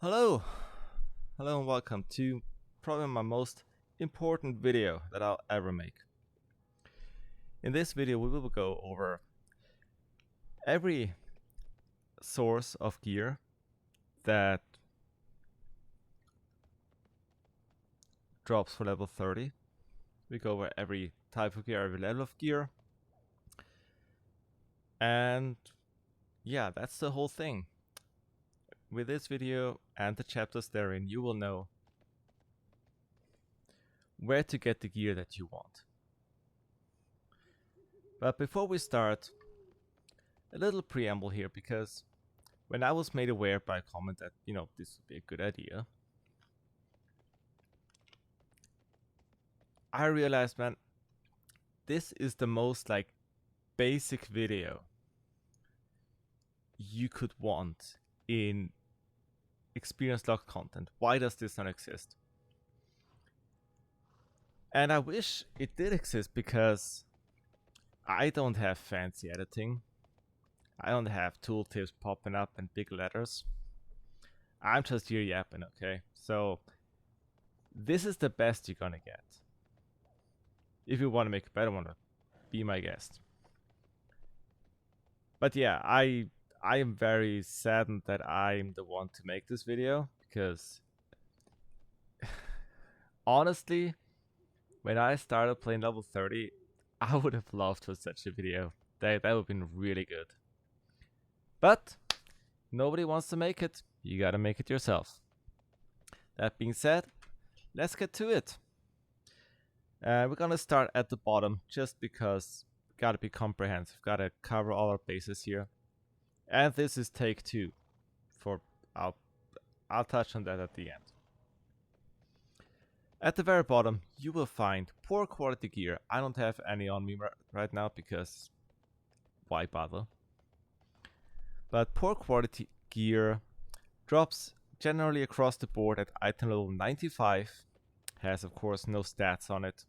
Hello! Hello and welcome to probably my most important video that I'll ever make. In this video we will go over every source of gear that drops for level 30. We go over every type of gear, every level of gear. And yeah, that's the whole thing. With this video and the chapters therein, you will know where to get the gear that you want. But before we start, a little preamble here, because when I was made aware by a comment that, this would be a good idea, I realized, man, this is the most basic video you could want in experience locked content. Why does this not exist? And I wish it did exist, because I don't have fancy editing. I don't have tooltips popping up in big letters. I'm just here yapping, okay? So this is the best you're gonna get. If you want to make a better one, be my guest. But yeah, I am very saddened that I'm the one to make this video, because honestly, when I started playing level 30, I would have loved for such a video. That would have been really good. But nobody wants to make it. You gotta make it yourself. That being said, let's get to it. We're gonna start at the bottom, just because gotta be comprehensive. Gotta cover all our bases here. And this is take 2. I'll touch on that at the end. At the very bottom, you will find poor quality gear. I don't have any on me right now, because why bother? But poor quality gear drops generally across the board at item level 95. Has of course no stats on it.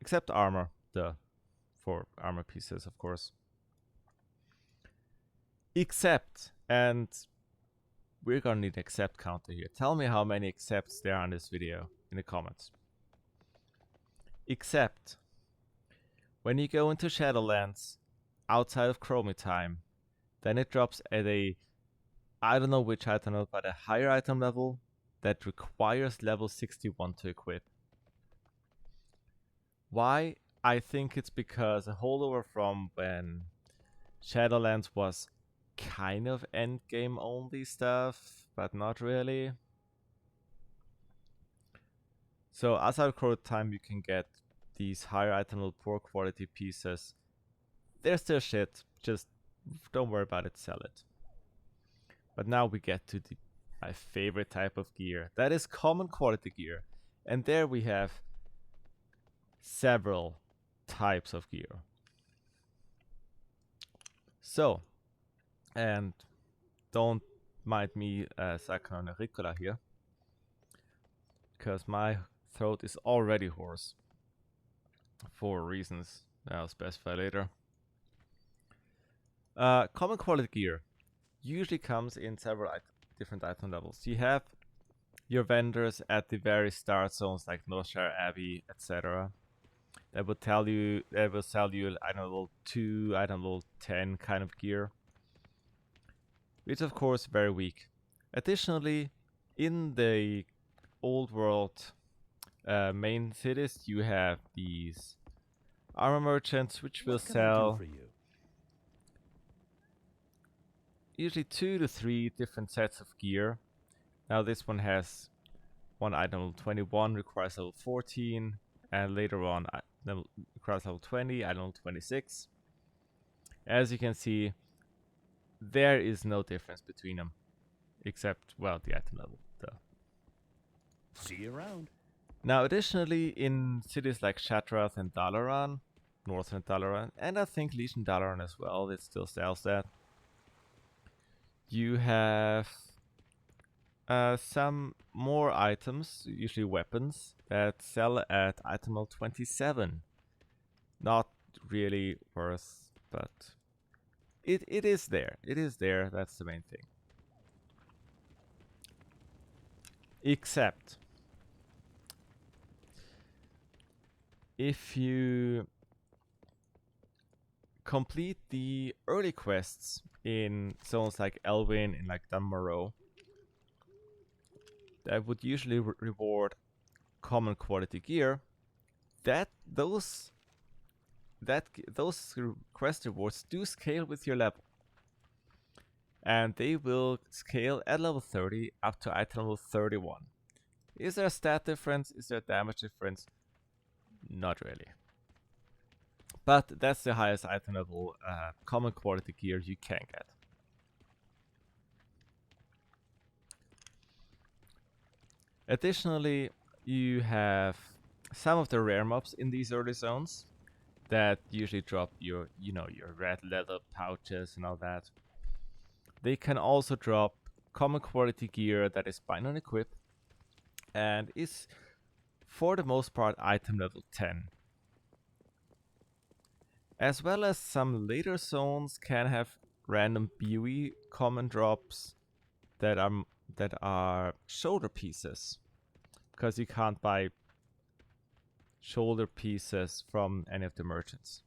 Except armor, for armor pieces, of course. Except, and we're gonna need an accept counter here. Tell me how many accepts there are in this video in the comments. Except, when you go into Shadowlands outside of Chromie time, then it drops at I don't know which item level, but a higher item level that requires level 61 to equip. Why? I think it's because a holdover from when Shadowlands was kind of endgame only stuff, but not really. So outside of Chromie time, you can get these higher item level poor quality pieces. They're still shit, just don't worry about it, sell it. But now we get to my favorite type of gear. That is common quality gear. And there we have several types of gear. So, and don't mind me sucking on a Ricola here, because my throat is already hoarse for reasons that I'll specify later. Common quality gear usually comes in several different item levels. You have your vendors at the very start zones like Northshire Abbey, etc. That will sell you item level 2, item level 10 kind of gear, which of course very weak. Additionally, in the old world main cities, you have these armor merchants which will sell usually 2 to 3 different sets of gear. Now this one has one item level 21, requires level 14, and later on requires level 20, item level 26. As you can see, there is no difference between them, except, well, the item level. See you around. Now additionally, in cities like Shatrath and Dalaran, Northern Dalaran, and I think Legion Dalaran as well, it still sells that, you have some more items, usually weapons, that sell at item level 27. Not really worth, but it is there. It is there, that's the main thing. Except if you complete the early quests in zones like Elwyn and like Dunmorrow, that would usually reward common quality gear. Those quest rewards do scale with your level, and they will scale at level 30 up to item level 31. Is there a stat difference? Is there a damage difference? Not really. But that's the highest item level common quality gear you can get. Additionally, you have some of the rare mobs in these early zones that usually drop your red leather pouches and all that. They can also drop common quality gear that is bind on equip and is for the most part item level 10. As well as some later zones can have random BoE common drops that are shoulder pieces, because you can't buy shoulder pieces from any of the merchants.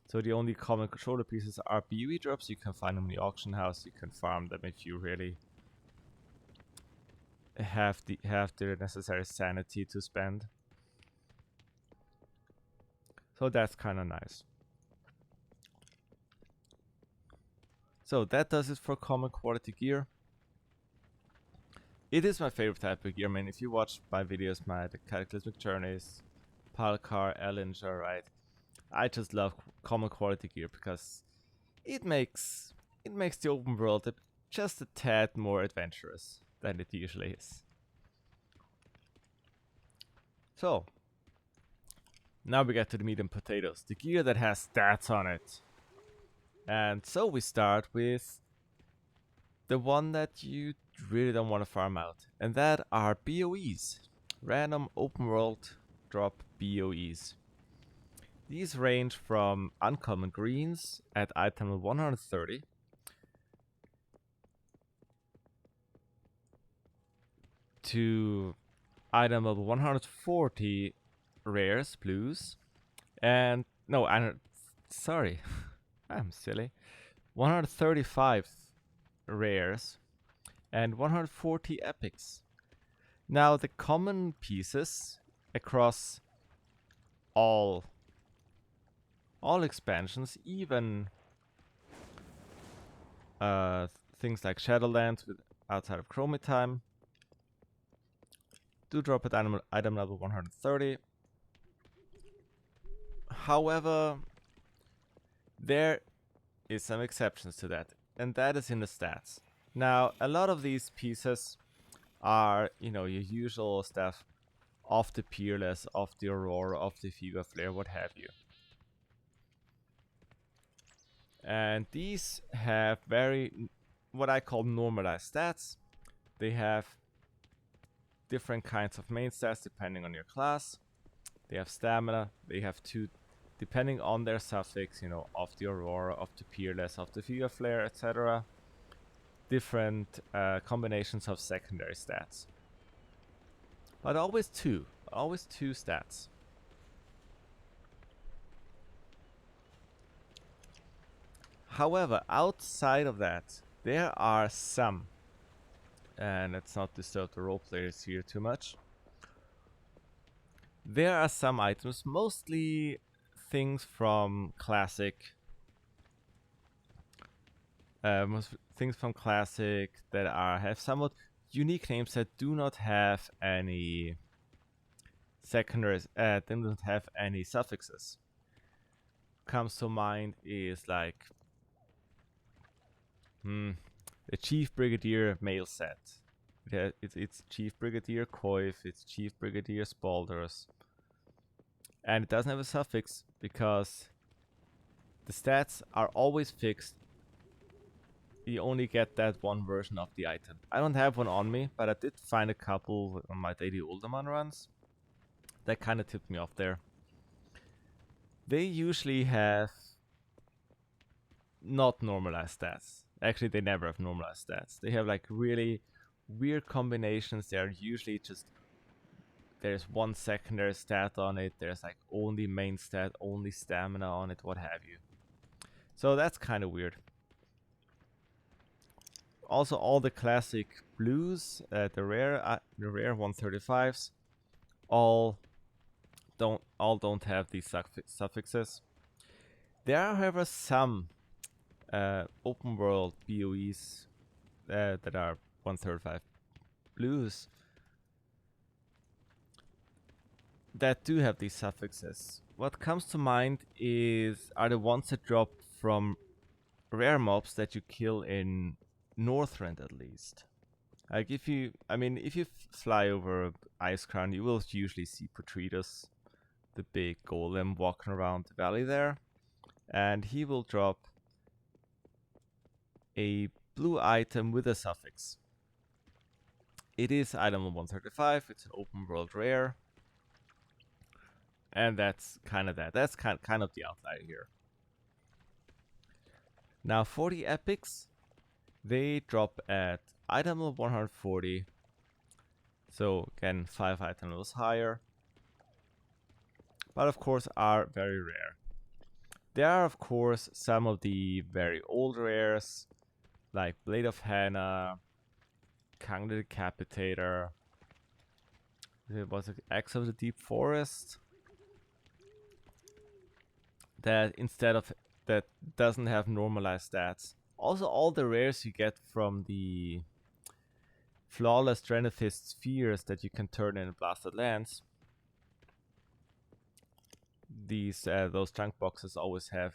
So the only common shoulder pieces are BoE drops. You can find them in the auction house. You can farm them if you really have the necessary sanity to spend. So that's kind of nice. So that does it for common quality gear. It is my favorite type of gear. I mean, if you watch my videos, the Cataclysmic Journeys, Palkar, Ellinger, right? I just love common quality gear because it makes the open world just a tad more adventurous than it usually is. So now we get to the meat and potatoes, the gear that has stats on it. And so we start with the one that you really don't want to farm out, and that are BOEs, random open world drop BOEs. These range from uncommon greens at item 130 to item level 140 rares, blues, and no, sorry, I'm silly. 135 rares and 140 Epixx. Now the common pieces across all expansions, even things like Shadowlands outside of Chromie Time, do drop at item level 130. However, there is some exceptions to that, and that is in the stats. Now, a lot of these pieces are, your usual stuff of the Peerless, of the Aurora, of the Fever Flare, what have you. And these have what I call normalized stats. They have different kinds of main stats depending on your class. They have stamina. They have two, depending on their suffix, of the Aurora, of the Peerless, of the Fever Flare, etc. Different combinations of secondary stats. But always two stats. However, outside of that, there are some, and let's not disturb the role players here too much. There are some items, mostly things from Classic, that have somewhat unique names that do not have any secondaries, they don't have any suffixes. Comes to mind is like the Chief Brigadier mail set. It's Chief Brigadier Coif, it's Chief Brigadier Spalders. And it doesn't have a suffix because the stats are always fixed. You only get that one version of the item. I don't have one on me, but I did find a couple on my daily Uldaman runs. That kind of tipped me off there. They usually have not normalized stats. Actually, they never have normalized stats. They have like really weird combinations. They are usually just there's one secondary stat on it. There's like only main stat, only stamina on it, what have you. So that's kind of weird. Also, all the classic blues, the rare 135s, all don't have these suffixes. There are, however, some open world BOEs that are 135 blues that do have these suffixes. What comes to mind are the ones that drop from rare mobs that you kill in Northrend, at least. Like if you fly over Icecrown, you will usually see Potretus, the big golem, walking around the valley there, and he will drop a blue item with a suffix. It is item 135. It's an open world rare, and that's kind of that. That's kind of the outlier here. Now for the Epixx, they drop at item level 140. So again, 5 item levels higher. But of course are very rare. There are of course some of the very old rares, like Blade of Hannah, Kang the Decapitator. It was an Axe of the Deep Forest. That doesn't have normalized stats. Also, all the rares you get from the flawless Drenithist spheres that you can turn in Blasted Lands. Those junk boxes always have,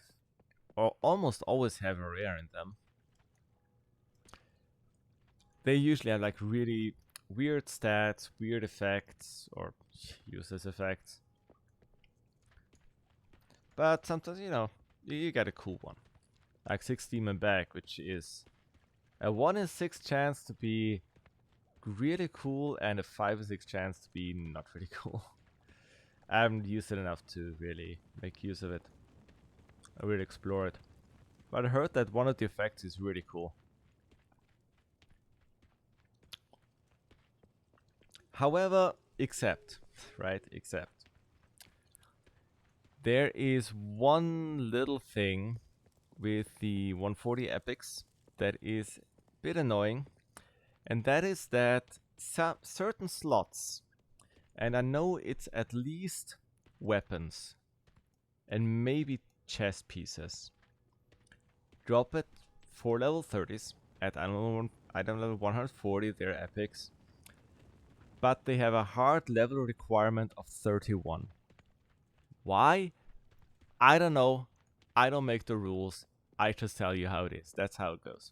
or almost always have, a rare in them. They usually have like really weird stats, weird effects, or useless effects. But sometimes, you get a cool one. Like 6 Demon Bag, which is a 1 in 6 chance to be really cool and a 5 in 6 chance to be not really cool. I haven't used it enough to really make use of it. I really explore it. But I heard that one of the effects is really cool. However, except there is one little thing with the 140 Epixx that is a bit annoying, and that is that certain slots, and I know it's at least weapons and maybe chest pieces, drop it for level 30s at item level 140, they're Epixx, but they have a hard level requirement of 31. Why? I don't know. I don't make the rules. I just tell you how it is. That's how it goes.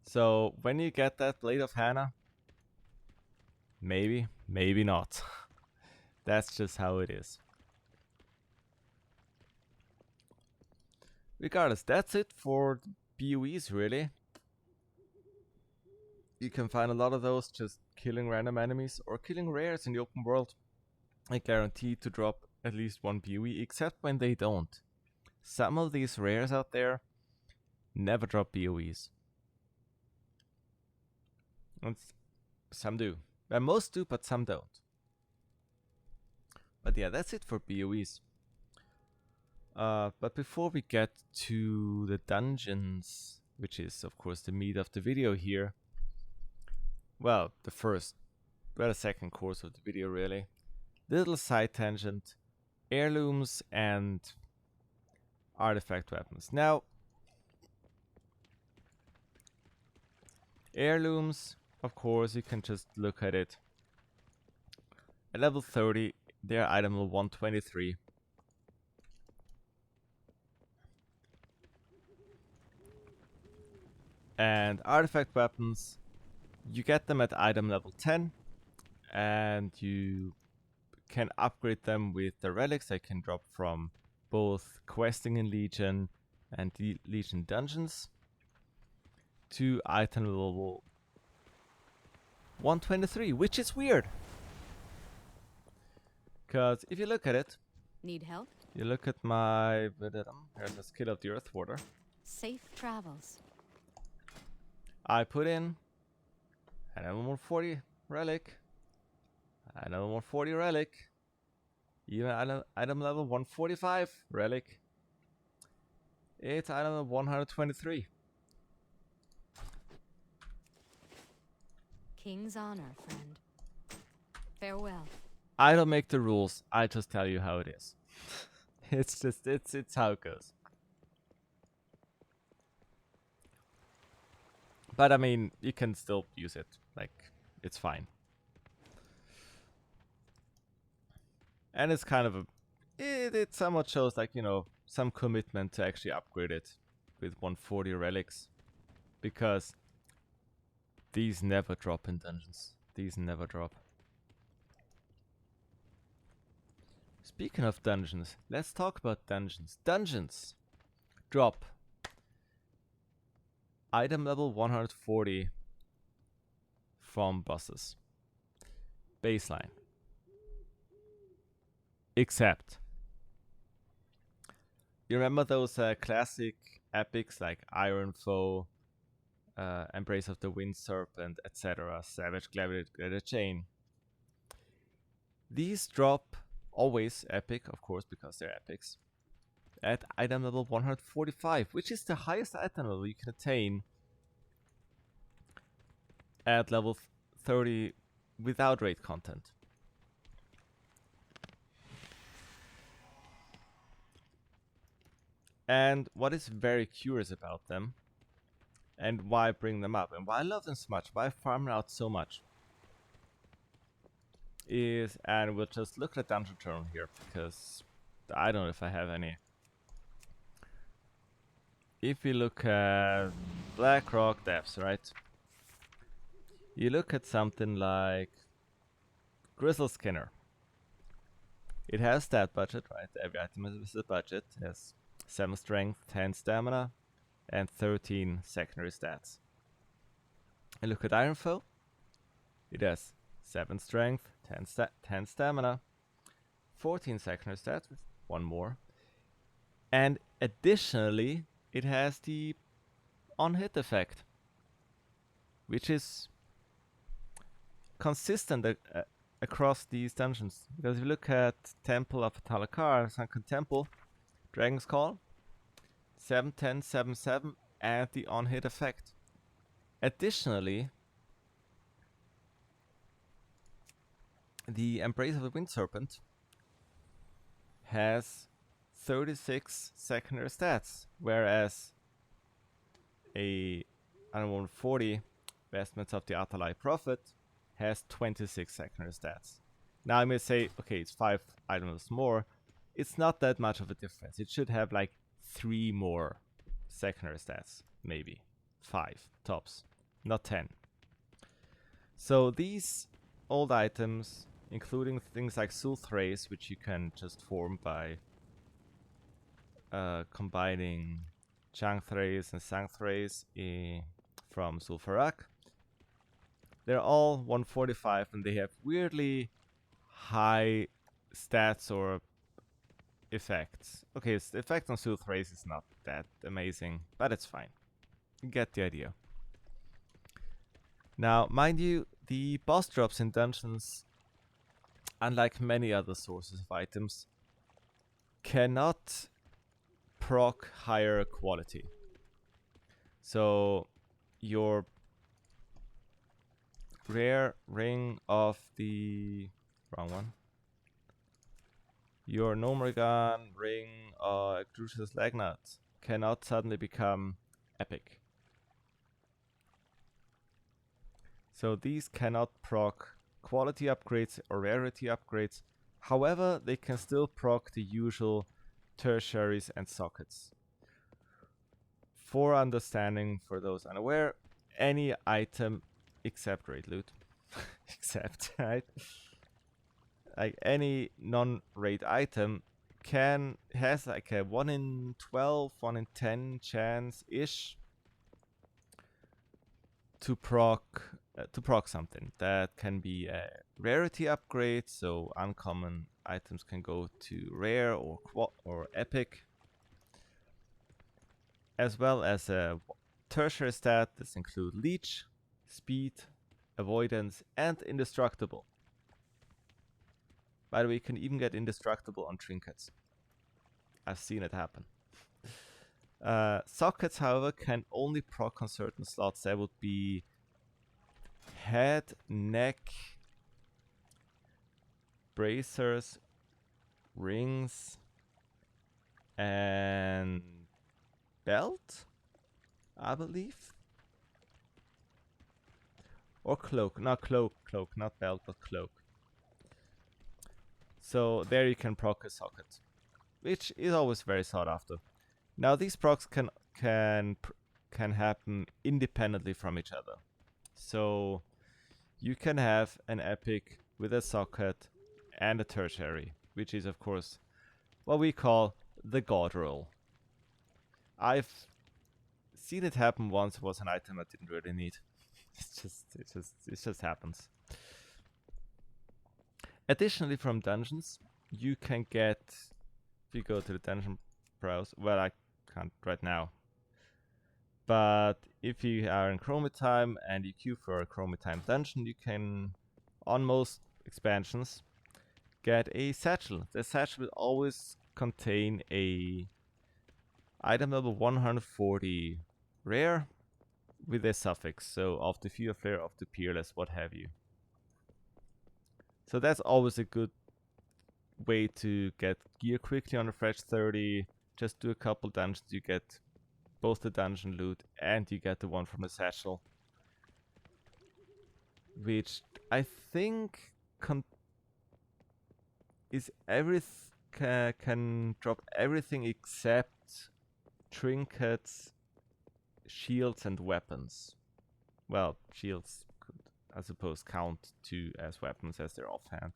So when you get that Blade of Hannah, maybe, maybe not. That's just how it is. Regardless, that's it for BOEs, really. You can find a lot of those just killing random enemies or killing rares in the open world. I guarantee to drop at least one BOE, except when they don't. Some of these rares out there never drop BOEs. And some do. And most do, but some don't. But yeah, that's it for BOEs. But before we get to the dungeons, which is of course the meat of the video here, well, the second course of the video really, little side tangent, heirlooms and artifact weapons. Now, heirlooms, of course, you can just look at it. At level 30, they're item level 123. And artifact weapons, you get them at item level 10, and you can upgrade them with the relics that can drop from both questing in Legion and Legion dungeons to item level 123, which is weird. Because if you look at it, Need help? you look at my here's the skill of the Earth Warder. Safe travels. I put in Another 140 relic. Another 140 relic. Even item level 145 relic. It's item level 123. King's honor, friend. Farewell. I don't make the rules. I just tell you how it is. it's how it goes. But I mean, you can still use it. Like, it's fine. And it's kind of a... It somewhat shows, like, you know, some commitment to actually upgrade it with 140 relics. Because these never drop in dungeons. These never drop. Speaking of dungeons, let's talk about dungeons. Dungeons drop item level 140 from bosses. Baseline. Except, you remember those classic epics like Iron Foe, Embrace of the Wind Serpent, etc., Savage Gladiator Chain? These drop always epic, of course, because they're epics, at item level 145, which is the highest item level you can attain at level 30 without raid content. And what is very curious about them, and why I bring them up, and why I love them so much, why I farm them out so much, is, and we'll just look at Dungeon Journal here, because I don't know if I have any. If you look at Blackrock Depths, right? You look at something like Grizzle Skinner. It has stat budget, right? Every item has a budget. It has 7 strength, 10 stamina, and 13 secondary stats. And look at Iron Foe. It has 7 strength, 10 stamina, 14 secondary stats, with 1 more. And additionally, it has the on-hit effect, which is consistent across these dungeons. Because if you look at Temple of Talakar, Sunken Temple, Dragon's Call, 7, 10, 7, 7, and the on-hit effect. Additionally, the Embrace of the Wind Serpent has 36 secondary stats, whereas a 140 Vestments of the Atalai Prophet has 26 secondary stats. Now I may say, okay, it's 5 items more. It's not that much of a difference. It should have like 3 more secondary stats, maybe 5 tops, not 10. So these old items, including things like Sulthrace, which you can just form by combining Changthrace and Sangthrace from Sulfurak, they're all 145 and they have weirdly high stats or effects. Okay, the effect on Sulthrace is not that amazing, but it's fine. You get the idea. Now, mind you, the boss drops in dungeons, unlike many other sources of items, cannot proc higher quality. So, your rare ring of the... wrong one. Your Gnomrigan ring of Crucius Lagnat cannot suddenly become epic. So these cannot proc quality upgrades or rarity upgrades. However, they can still proc the usual tertiaries and sockets. For understanding, for those unaware, any item except raid loot, except, right? Like any non-raid item has like a 1 in 12, 1 in 10 chance-ish to proc something. That can be a rarity upgrade, so uncommon items can go to rare or epic, as well as a tertiary stat. This include leech, speed, avoidance, and indestructible. By the way, you can even get indestructible on trinkets. I've seen it happen. Sockets, however, can only proc on certain slots. That would be head, neck, bracers, rings, and belt, I believe. Or cloak. Not cloak, not belt, but cloak. So there you can proc a socket, which is always very sought after. Now these procs can happen independently from each other. So you can have an epic with a socket and a tertiary, which is of course what we call the god roll. I've seen it happen once. It was an item I didn't really need. It just happens. Additionally, from dungeons, you can get, if you go to the dungeon browse, well, I can't right now, but if you are in Chromitime and you queue for a Chromitime dungeon, you can, on most expansions, get a satchel. The satchel will always contain a item level 140 rare with a suffix, so of the fear flare, of the peerless, what have you. So that's always a good way to get gear quickly on a fresh 30. Just do a couple dungeons, you get both the dungeon loot and you get the one from the satchel, which I think can drop everything except trinkets, shields, and weapons. Well, shields could, I suppose, count too as weapons as they're offhand.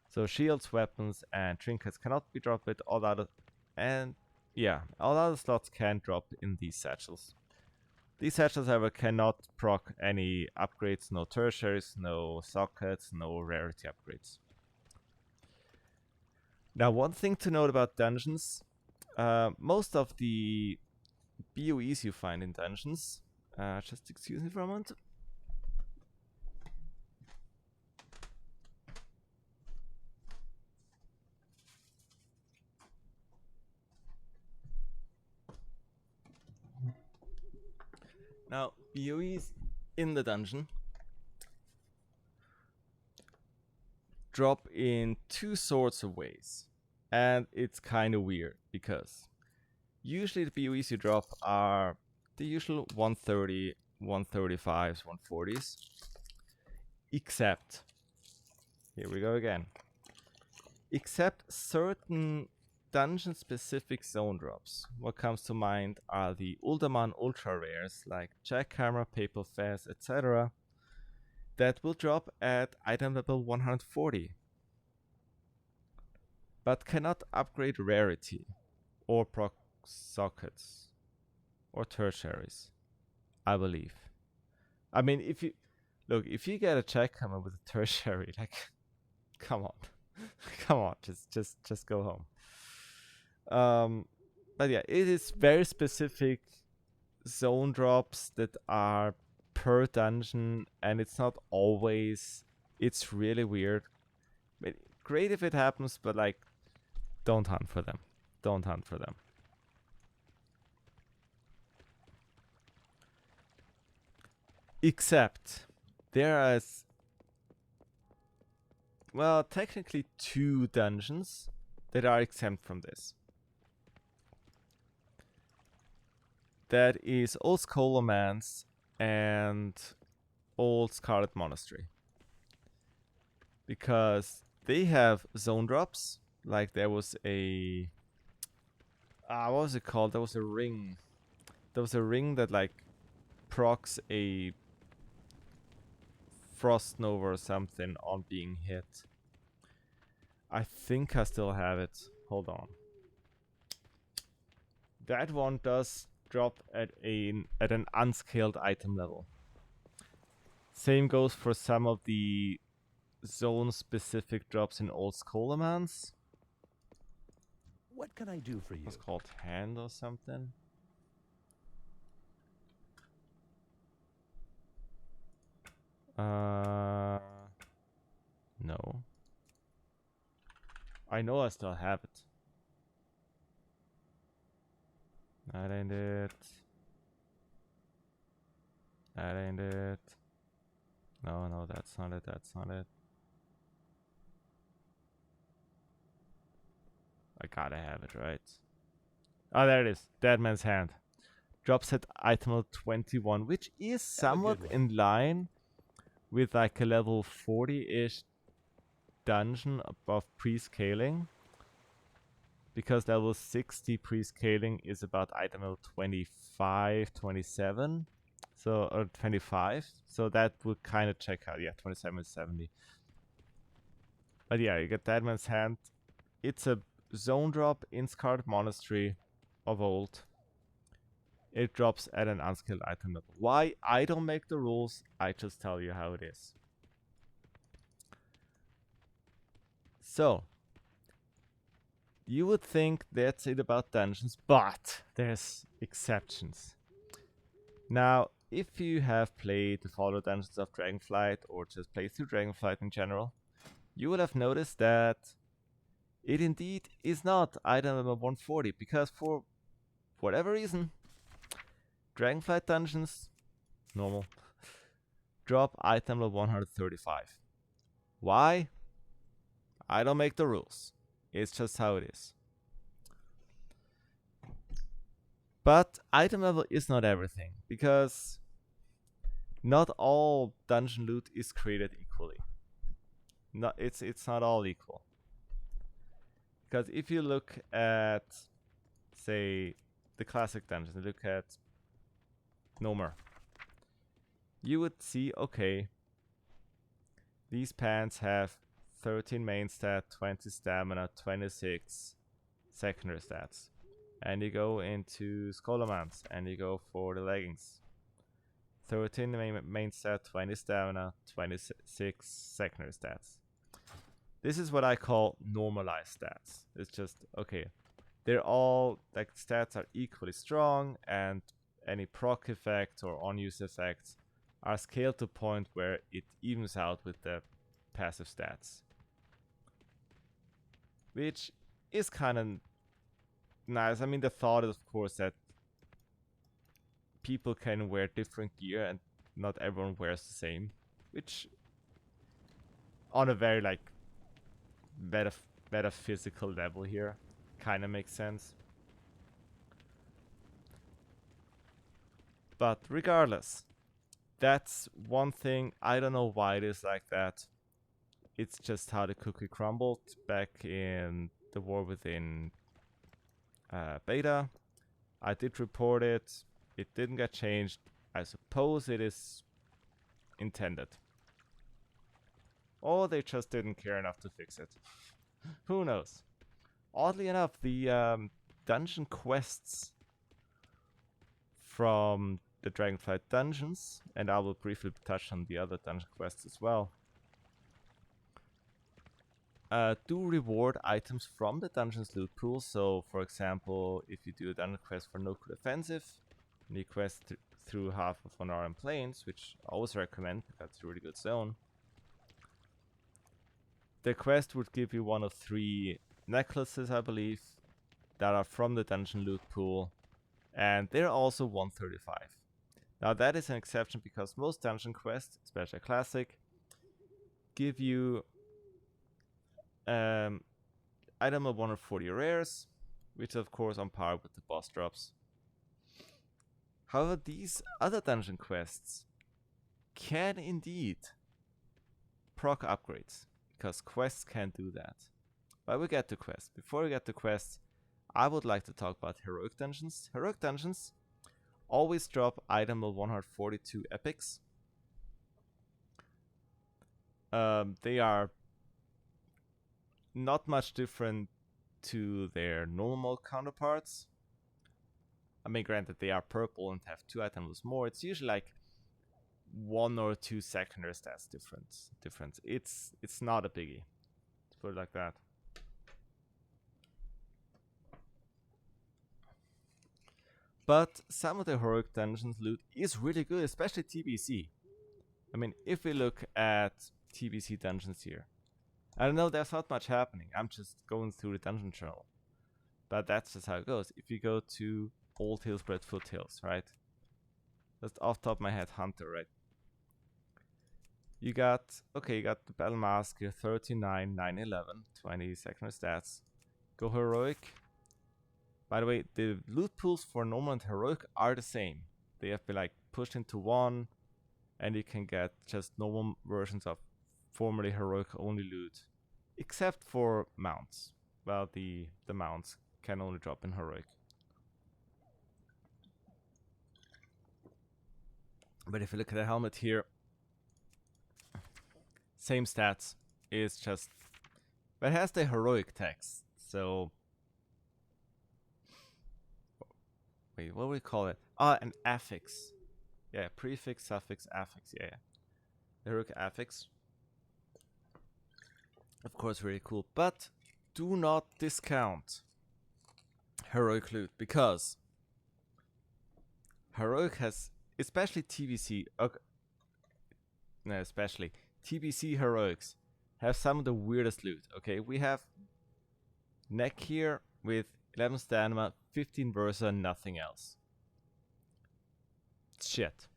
So shields, weapons, and trinkets cannot be dropped with all other, and yeah, all other slots can drop in these satchels. These satchels, however, cannot proc any upgrades, no tertiaries, no sockets, no rarity upgrades. Now, one thing to note about dungeons, most of the BOEs you find in dungeons, just excuse me for a moment. Now, BOEs in the dungeon drop in two sorts of ways. And it's kind of weird because usually the BOEs you drop are the usual 130, 135s, 140s. Except, here we go again. Except certain dungeon-specific zone drops. What comes to mind are the Uldaman Ultra Rares like Jackhammer, Papal Fez, etc. that will drop at item level 140, but cannot upgrade rarity or proc sockets or tertiaries, I believe. I mean, if you get a Jackhammer with a tertiary, like, come on. Come on, just go home. But yeah, it is very specific zone drops that are per dungeon, and it's not always. It's really weird. I mean, great if it happens, but like, don't hunt for them. Don't hunt for them. Except there is, well, technically two dungeons that are exempt from this. That is Old Scholomance and Old Scarlet Monastery. Because they have zone drops. Like there was a... what was it called? There was a ring. There was a ring that like procs a Frost Nova or something on being hit. I think I still have it. Hold on. That one does drop at an unscaled item level. Same goes for some of the zone-specific drops in Old Scholomance. What can I do for you? It's called Hand or something. No. I know I still have it. That ain't it. That ain't it. No, no, that's not it. That's not it. I gotta have it, right? Oh, there it is. Dead Man's Hand. Drops at item level 21, which is somewhat one. in line with like a level 40-ish dungeon above pre-scaling. Because level 60 pre-scaling is about item level 25, 27. So, or 25. So that would kind of check out. Yeah, 27 is 70. But yeah, you get Dead Man's Hand. It's a zone drop in Scarlet Monastery of old. It drops at an unskilled item level. Why? I don't make the rules. I just tell you how it is. So, you would think that's it about dungeons, but there's exceptions. Now, if you have played the Follow Dungeons of Dragonflight or just played through Dragonflight in general, you would have noticed that it indeed is not item level 140 because for whatever reason, Dragonflight dungeons, normal, drop item level 135. Why? I don't make the rules. It's just how it is. But item level is not everything, because not all dungeon loot is created equally. It's not all equal. Because if you look at, say, the classic dungeons, look at Nomer, you would see, okay, these pants have 13 main stat, 20 stamina, 26 secondary stats. And you go into Scholomance and you go for the leggings. 13 main stat, 20 stamina, 26 secondary stats. This is what I call normalized stats. It's just, okay, they're all, like, stats are equally strong, and any proc effects or on-use effects are scaled to a point where it evens out with the passive stats. Which is kind of nice. I mean, the thought is, of course, that people can wear different gear and not everyone wears the same. Which, on a very, like, metaphysical level here, kind of makes sense. But regardless, that's one thing. I don't know why it is like that. It's just how the cookie crumbled back in the War Within beta. I did report it. It didn't get changed. I suppose it is intended. Or they just didn't care enough to fix it. Who knows? Oddly enough, the dungeon quests from the Dragonflight dungeons, and I will briefly touch on the other dungeon quests as well, do reward items from the dungeon's loot pool. So, for example, if you do a dungeon quest for No Good Offensive, and you quest through half of Honoran Plains, which I always recommend because it's a really good zone, the quest would give you one of 3 necklaces, I believe, that are from the dungeon loot pool, and they're also 135. Now that is an exception because most dungeon quests, especially classic, give you item of 140 rares, which is of course on par with the boss drops. However, these other dungeon quests can indeed proc upgrades, because quests can't do that. But we get to quests. Before we get to quests, I would like to talk about heroic dungeons. Heroic dungeons always drop item of 142 Epixx. They are not much different to their normal counterparts. I mean, granted, they are purple and have 2 items more. It's usually like 1 or 2 secondary stats difference. It's not a biggie. Let's put it like that. But some of the heroic dungeons loot is really good, especially TBC. I mean, if we look at TBC dungeons here, I don't know, there's not much happening. I'm just going through the dungeon journal. But that's just how it goes. If you go to Old Hillspread Foothills, right? Just off the top of my head, Hunter, right? You got the Battle Mask, your 39, 9, 11, 20 secondary stats. Go Heroic. By the way, the loot pools for normal and heroic are the same. They have been like pushed into one, and you can get just normal versions of formerly heroic only loot, except for mounts. Well, the mounts can only drop in heroic. But if you look at the helmet here, same stats. It's just, but it has the heroic text. So wait, what do we call it? An affix. Yeah, prefix, suffix, affix. Yeah. Heroic affix. Of course, really cool. But do not discount heroic loot, because heroic has, especially TBC, especially TBC heroics have some of the weirdest loot. Okay, we have neck here with 11 stamina, 15 versa, nothing else. It's shit.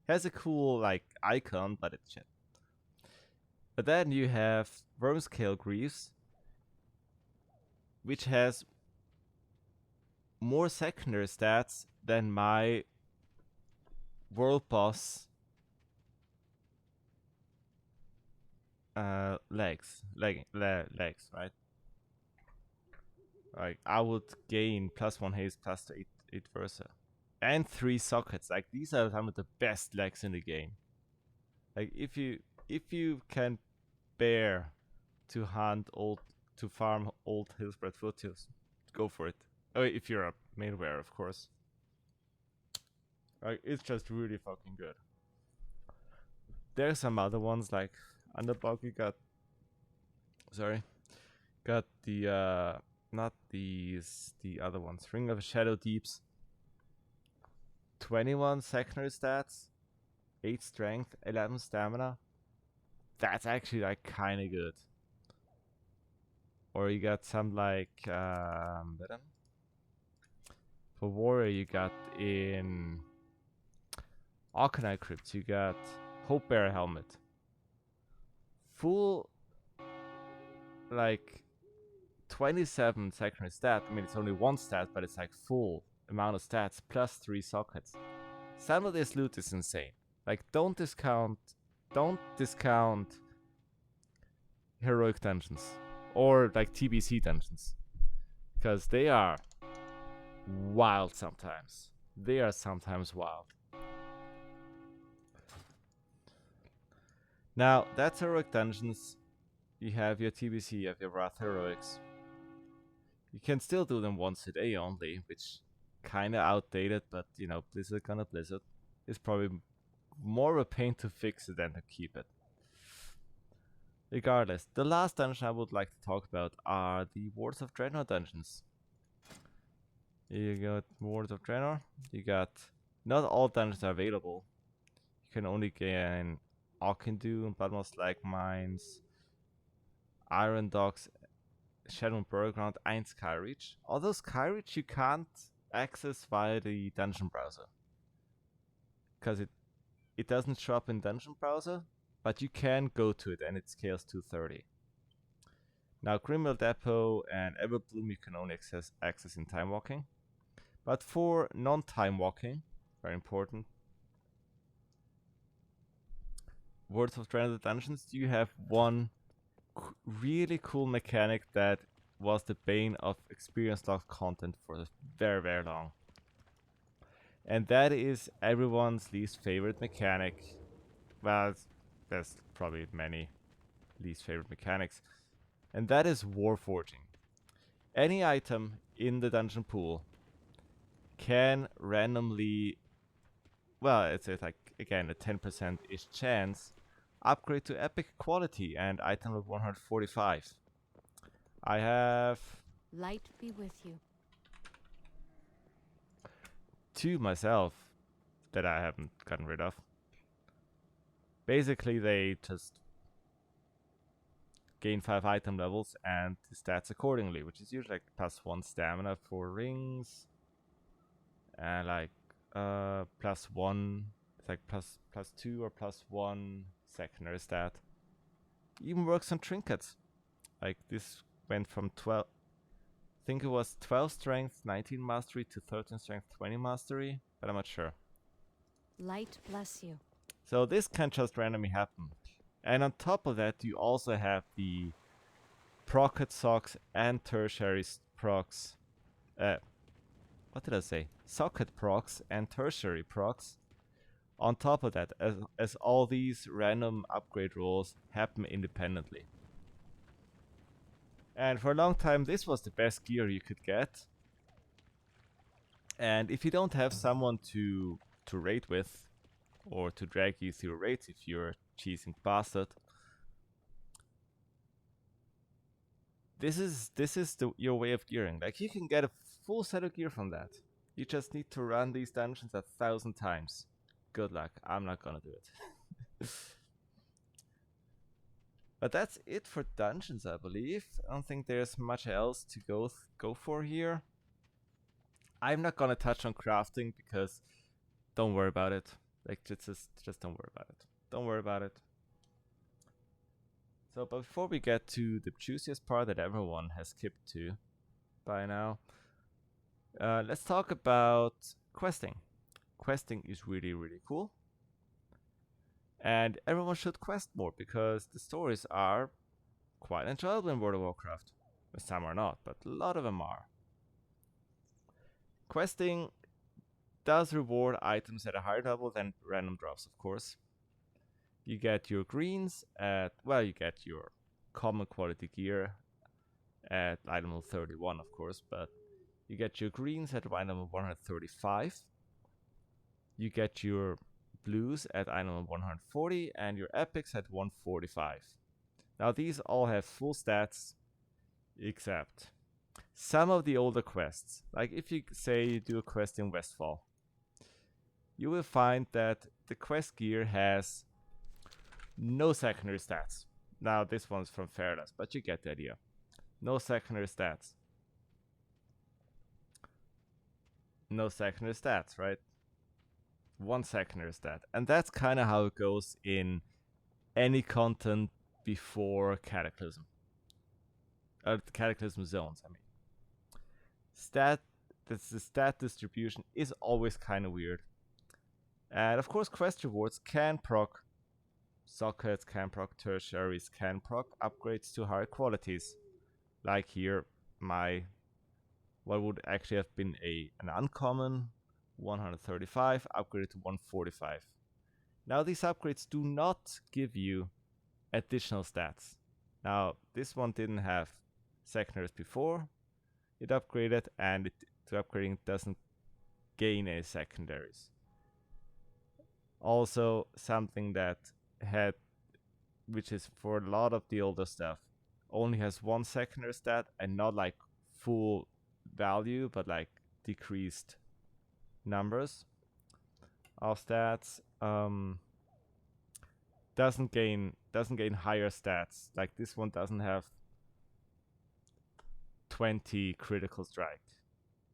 Has a cool like icon, but it's shit. But then you have Wormscale Greaves, which has more secondary stats than my world boss legs, right? Like I would gain +1 haste, +8 versa, and 3 sockets. Like these are some of the best legs in the game. Like if you can bear to farm old Hillspread Foothills, go for it. Oh, if you're a main wearer, of course. Like it's just really fucking good. There's some other ones like Underbog. You got the not these, the other ones. Ring of Shadow Deeps. 21 secondary stats, 8 strength, 11 stamina. That's actually like kind of good. Or you got some like for warrior, you got in Arcanine Crypt, you got Hope Bearer Helmet. Full like 27 secondary stat. I mean, it's only one stat, but it's like full amount of stats plus 3 sockets. Some of this loot is insane. Like don't discount heroic dungeons or like TBC dungeons, because they are wild sometimes. They are sometimes wild. Now that's heroic dungeons. You have your TBC, you have your Wrath heroics. You can still do them once a day only, which kinda outdated, but you know, Blizzard gonna Blizzard. It's probably more of a pain to fix it than to keep it. Regardless, the last dungeon I would like to talk about are the Wards of Draenor dungeons. You got Wards of Draenor, you got, not all dungeons are available. You can only gain Auchindu, Bloodmoss Slag Mines, Iron Dogs, Shadow and Burground, and Skyreach. Although Skyreach you can't access via the dungeon browser, because it doesn't show up in dungeon browser, but you can go to it and it scales to 30. Now Grimwell Depot and Everbloom you can only access in time walking. But for non-time walking, very important, Words of Draenor dungeons, you have one really cool mechanic that was the bane of experience log content for very, very long. And that is everyone's least favorite mechanic. Well, there's probably many least favorite mechanics. And that is Warforging. Any item in the dungeon pool can randomly, well, it's like, again, a 10%-ish chance, upgrade to epic quality and item of 145. I have Light be with you. 2 myself that I haven't gotten rid of. Basically, they just gain 5 item levels and the stats accordingly, which is usually like +1 stamina for rings, and like +1, it's like +2 or +1 secondary stat. Even works on trinkets. Like this went from 12, I think it was 12 strength, 19 mastery to 13 strength, 20 mastery, but I'm not sure. Light bless you. So this can just randomly happen. And on top of that, you also have the procket socks and tertiary procs. What did I say? Socket procs and tertiary procs. On top of that, as all these random upgrade rolls happen independently. And for a long time, this was the best gear you could get. And if you don't have someone to raid with, or to drag you through raids if you're a cheesing bastard, this is your way of gearing. Like, you can get a full set of gear from that. You just need to run these dungeons 1,000 times. Good luck. I'm not gonna do it. But that's it for dungeons, I believe. I don't think there's much else to go for here. I'm not gonna touch on crafting because don't worry about it. Like, just don't worry about it. Don't worry about it. So, but before we get to the juiciest part that everyone has skipped to by now, let's talk about questing. Questing is really, really cool. And everyone should quest more because the stories are quite enjoyable in World of Warcraft. Some are not, but a lot of them are. Questing does reward items at a higher level than random drops, of course. You get your greens at, well, you get your common quality gear at item level 31, of course, but you get your greens at item level 135. You get your blues at item level 140 and your Epixx at 145. Now these all have full stats, except some of the older quests. Like if you say you do a quest in Westfall, you will find that the quest gear has no secondary stats. Now this one's from Fairless, but you get the idea. No secondary stats. No secondary stats, right? One secondary stat. And that's kind of how it goes in any content before Cataclysm. Cataclysm zones, I mean. The stat distribution is always kind of weird. And of course, quest rewards can proc sockets, can proc tertiaries, can proc upgrades to higher qualities. Like here, what would actually have been an uncommon 135 upgraded to 145. Now these upgrades do not give you additional stats. Now this one didn't have secondaries before it upgraded, and to upgrading doesn't gain any secondaries. Also, something that which is for a lot of the older stuff, only has one secondary stat and not like full value, but like decreased numbers of stats. Doesn't gain higher stats. Like this one doesn't have 20 critical strike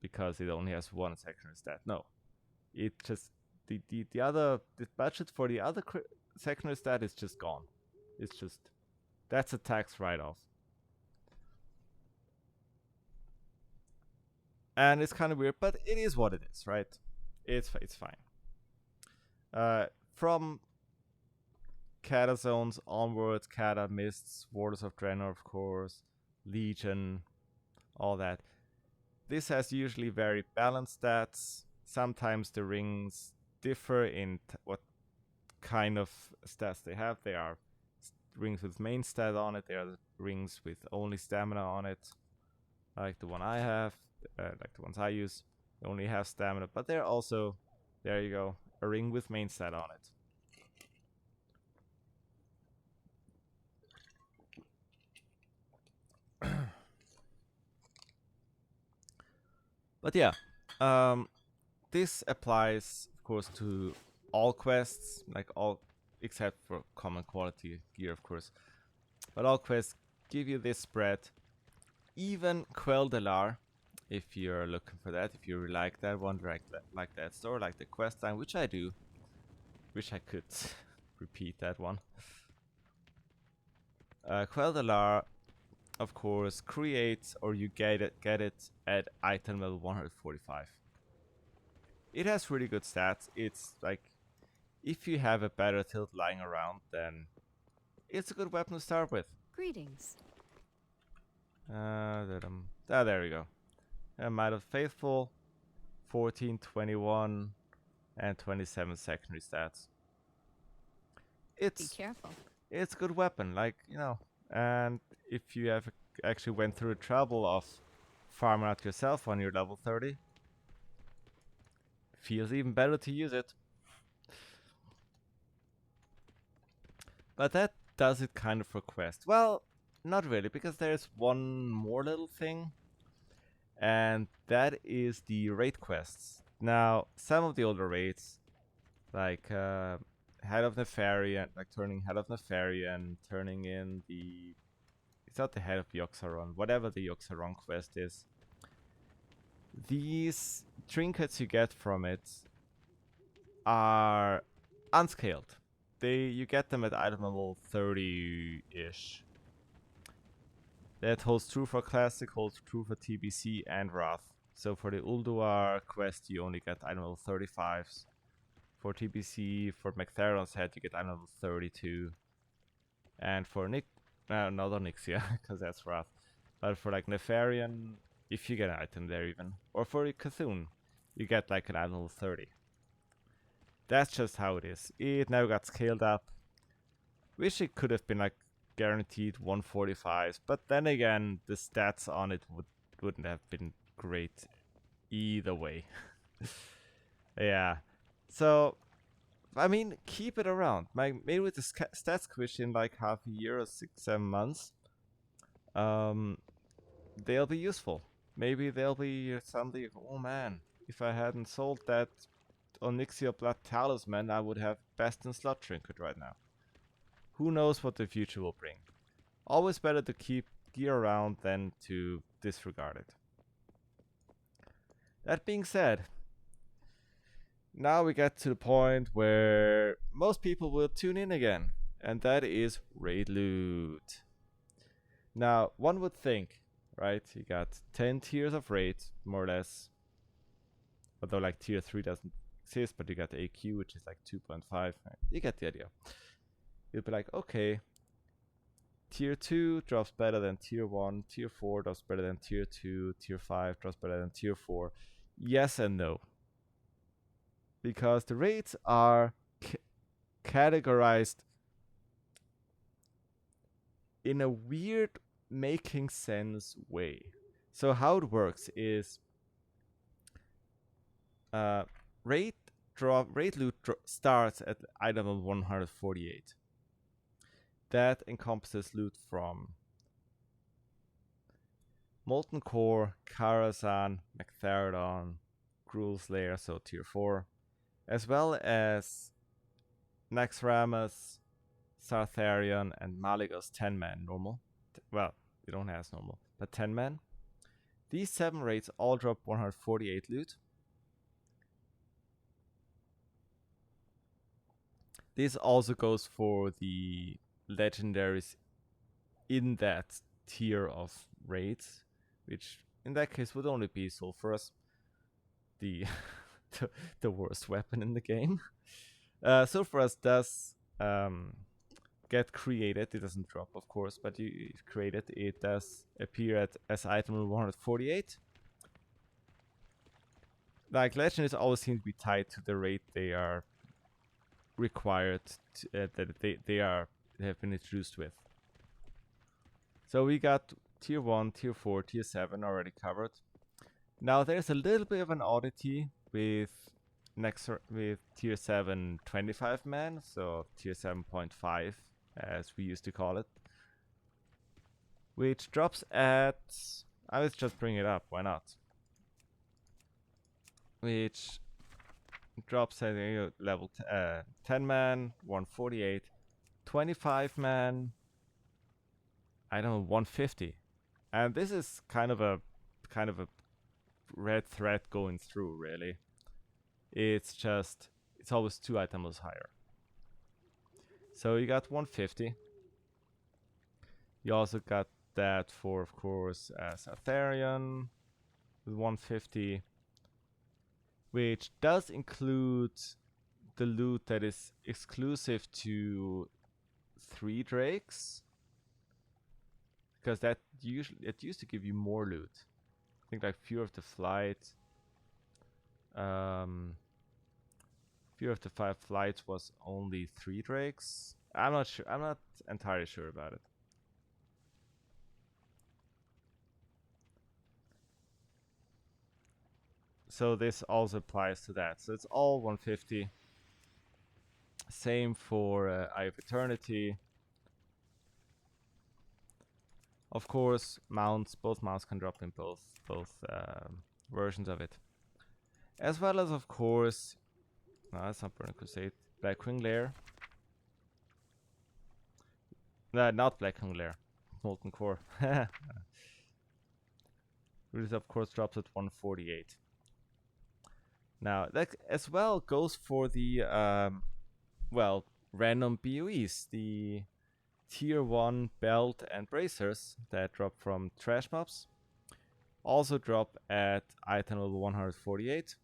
because it only has one secondary stat. No, it just the budget for the other secondary stat is just gone. It's just, that's a tax write-off. And it's kind of weird, but it is what it is, right? It's fine. From Cata zones onwards, Cata, Mists, Warders of Draenor, of course, Legion, all that. This has usually very balanced stats. Sometimes the rings differ in what kind of stats they have. They are rings with main stat on it. They are rings with only stamina on it, like the one I have, like the ones I use. They only have stamina, but they're also, there you go, a ring with main stat on it. But yeah, this applies, of course, to all quests, like all except for common quality gear, of course. But all quests give you this spread. Even Quell Delar, if you're looking for that, if you like that one, like that store, like the quest line, which I do. Wish I could repeat that one. Quell Delar, of course, creates or you get it at item level 145. It has really good stats. It's like, if you have a better tilt lying around, then it's a good weapon to start with. Greetings. There we go. Might of Faithful, 14, 21, and 27 secondary stats. Be It's careful. a good weapon, like, you know. And if you have actually went through the trouble of farming out yourself on your level 30, feels even better to use it. But that does it kind of for quest. Well, not really, because there's one more little thing, and that is the raid quests. Now, some of the older raids, like Head of Nefarian, like turning Head of Nefarian, turning in the... It's not the Head of Yoxaron, whatever the Yoxaron quest is. These trinkets you get from it are unscaled. You get them at item level 30-ish. That holds true for Classic, holds true for TBC and Wrath. So for the Ulduar quest, you only get item level 35s. For TBC, for McTharon's head, you get item level 32. And for not on Nixia, because that's Wrath. But for like Nefarian, if you get an item there even. Or for Cthulhu, you get like an item level 30. That's just how it is. It now got scaled up. Wish it could have been like guaranteed 145s, but then again, the stats on it wouldn't have been great either way. Yeah. So, I mean, keep it around. Maybe with the stats squish in like half a year or 6-7 months, they'll be useful. Maybe they'll be suddenly, oh man, if I hadn't sold that Onyxia Blood Talisman, I would have Best in Slot Trinket right now. Who knows what the future will bring. Always better to keep gear around than to disregard it. That being said, now we get to the point where most people will tune in again, and that is raid loot. Now, one would think, right, you got 10 tiers of raid, more or less. Although like tier 3 doesn't exist, but you got the AQ, which is like 2.5. You get the idea. You'll be like, okay, tier 2 drops better than tier 1, tier 4 drops better than tier 2, tier 5 drops better than tier 4. Yes and no. Because the raids are categorized in a weird making sense way. So how it works is raid loot starts at item 148. That encompasses loot from Molten Core, Karazhan, McTharadon, Gruul's Lair, so tier 4, as well as Naxxramas, Sartharion, and Malygos 10-man normal. Well, they don't have as normal, but 10-man. These 7 raids all drop 148 loot. This also goes for the legendaries in that tier of raids, which in that case would only be Sulfurous, the the worst weapon in the game. Sulfurous does get created. It doesn't drop, of course, but you create it. It does appear as item 148. Like legendaries always seem to be tied to the raid they are required to, that they have been introduced with. So we got tier 1, tier 4, tier 7 already covered. Now there's a little bit of an oddity with tier 7 25-man, so tier 7.5 as we used to call it, which drops at, let's just bring it up, why not? Which drops at level 10 man, 148, 25 man, I don't know, 150. And this is kind of a red thread going through, really. It's just, it's always 2 items higher. So you got 150. You also got that for, of course, Sartharion with 150, which does include the loot that is exclusive to 3 drakes, because that usually it used to give you more loot. I think like Fear of the Flight, Fear of the 5 Flights was only 3 drakes. I'm not sure. I'm not entirely sure about it. So this also applies to that. So it's all 150. Same for Eye of Eternity. Of course, mounts. Both mounts can drop in both versions of it. As well as, of course, no, that's not Burning Crusade. Blackwing Lair. No, not Blackwing Lair. Molten Core. Which of course drops at 148. Now that as well goes for the well, random BOEs, the tier 1 belt and bracers that drop from trash mobs. Also drop at item level 148,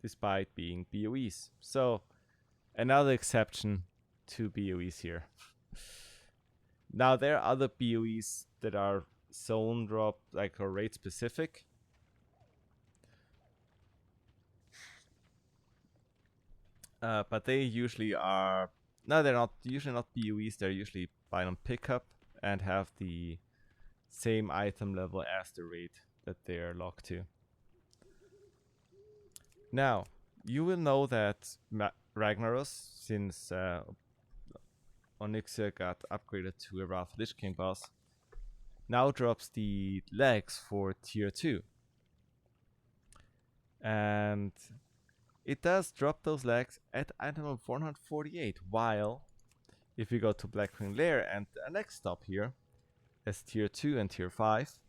despite being BOEs. So another exception to BOEs here. Now there are other BOEs that are zone drop, like, or raid specific. But they usually are, no, they're not usually not BOEs. They're usually buy on pickup and have the same item level as the raid that they are locked to. Now you will know that Ragnaros, since Onyxia got upgraded to a Wrath Lich King boss, now drops the legs for tier 2. And it does drop those legs at item of 448, while if you go to Blackwing Lair and the next stop here as tier 2 and tier 5,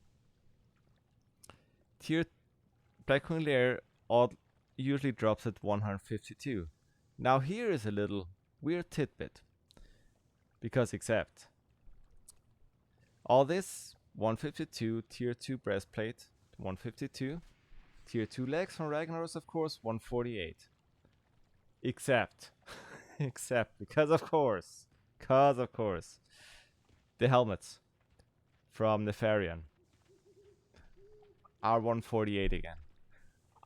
Blackwing Lair usually drops at 152. Now here is a little weird tidbit, because except all this 152 tier 2 breastplate, 152 tier 2 legs from Ragnaros, of course, 148. Except because of course the helmets from Nefarian are 148 again.